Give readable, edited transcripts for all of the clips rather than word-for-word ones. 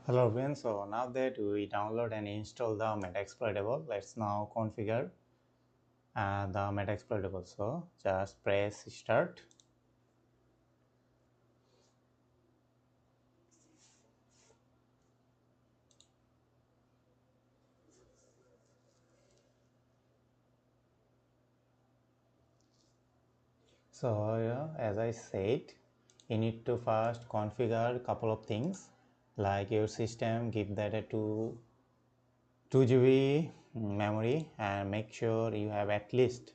Hello everyone, so now that we download and install the Metasploitable, let's now configure the Metasploitable. So just press start. So as I said, you need to first configure a couple of things like your system, give that a 2 GB memory and make sure you have at least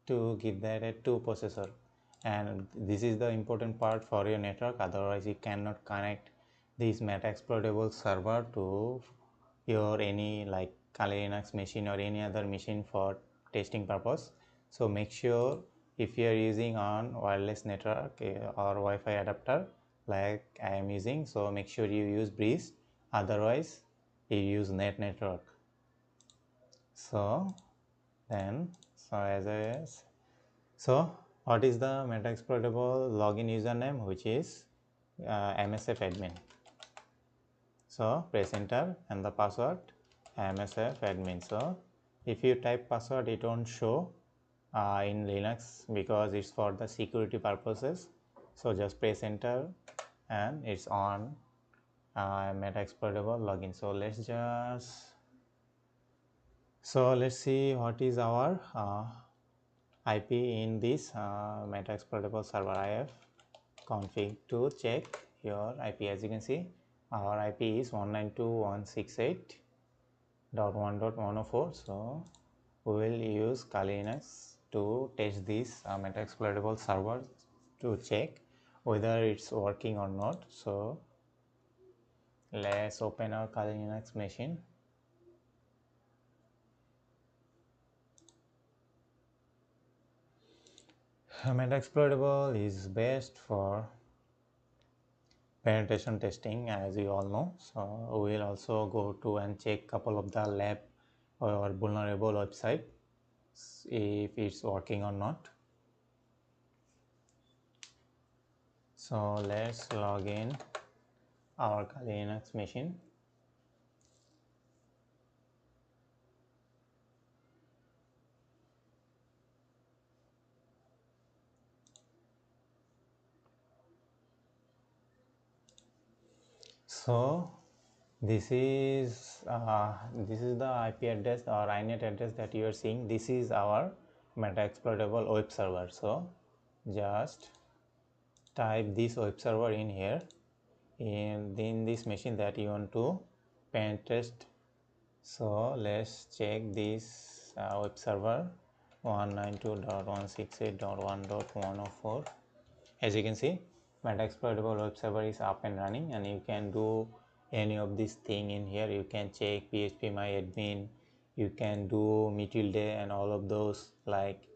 to give that a 2 processor, and this is the important part for your network, otherwise you cannot connect this Metasploitable server to your any like Kali Linux machine or any other machine for testing purpose. So make sure if you are using on wireless network or Wi-Fi adapter like I am using, so make sure you use Breeze, otherwise you use network. So then so what is the Metasploitable login username, which is MSF admin. So press enter and the password MSF admin. So if you type password, it won't show in Linux because it's for the security purposes. So just press enter and it's on Metasploitable login. So let's see what is our IP in this Metasploitable server. I have config to check your IP. As you can see, our IP is 192.168.1.104. So we will use Kali Linux to test this Metasploitable server to check whether it's working or not. So let's open our Kali Linux machine. Metasploitable is best for penetration testing, as you all know. So we will also go to and check couple of the lab or vulnerable website if it's working or not. So let's log in our Kali Linux machine. So this is the IP address or INET address that you are seeing. This is our Metasploitable web server. So just type this web server in here in this machine that you want to pen test. So let's check this web server 192.168.1.104. As you can see, Metasploitable web server is up and running, and you can do any of these thing in here. You can check PHP my admin, you can do tilde and all of those like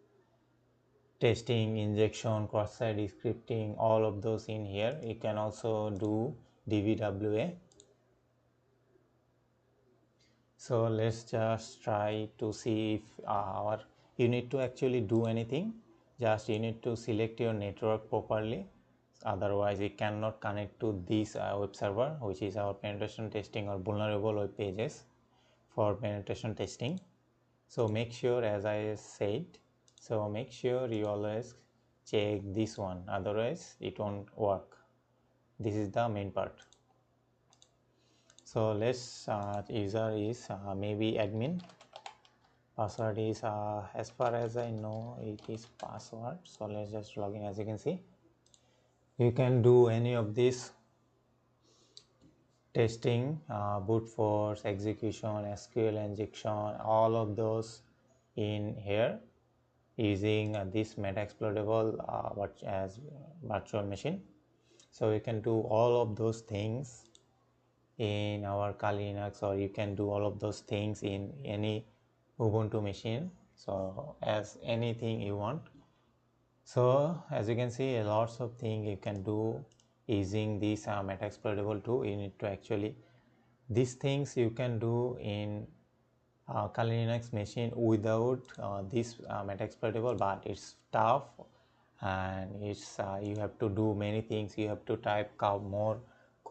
testing, injection, cross-site scripting, all of those in here. You can also do DVWA. So let's just try to see if you need to actually do anything. Just you need to select your network properly, otherwise you cannot connect to this web server, which is our penetration testing or vulnerable web pages for penetration testing. So make sure, as I said, so make sure you always check this one, otherwise it won't work. This is the main part. So let's user is maybe admin, password is as far as I know it is password. So let's just log in. As you can see, you can do any of this testing, brute force, execution, SQL injection, all of those in here using this Metasploitable as virtual machine. So you can do all of those things in our Kali Linux, or you can do all of those things in any Ubuntu machine, so as anything you want. So as you can see, lots of things you can do using this Metasploitable too. You need to actually, these things you can do in Kali Linux machine without this Metasploitable, but it's tough and it's you have to do many things. You have to type more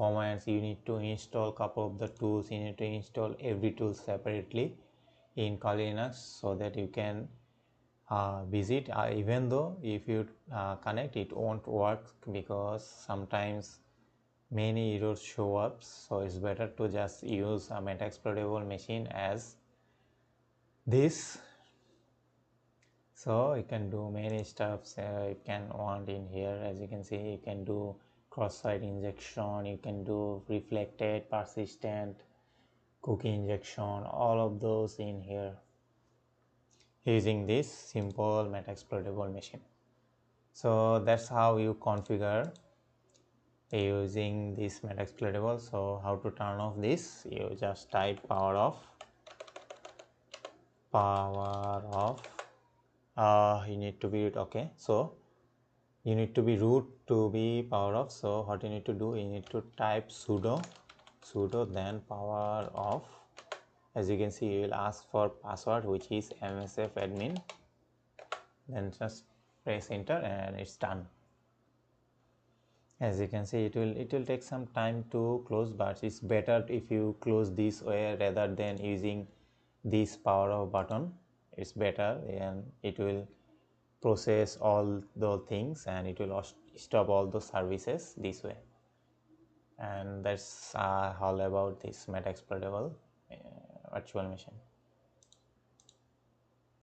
commands, you need to install couple of the tools, you need to install every tool separately in Kali Linux so that you can visit. Even though if you connect, it won't work because sometimes many errors show up, so it's better to just use a Metasploitable machine as this. So you can do many stuffs you can want in here. As you can see, you can do cross-site injection, you can do reflected, persistent, cookie injection, all of those in here using this simple Metasploitable machine. So that's how you configure using this Metasploitable. So how to turn off this? You just type power off. You need to be root. Okay, so you need to be root to be power off. So what you need to do, you need to type sudo then power off. As you can see, you will ask for password, which is msf admin, then just press enter and it's done. As you can see, it will take some time to close, but it's better if you close this way rather than using this power off button. It's better and it will process all the things and it will stop all the services this way. And that's all about this Metasploitable virtual machine.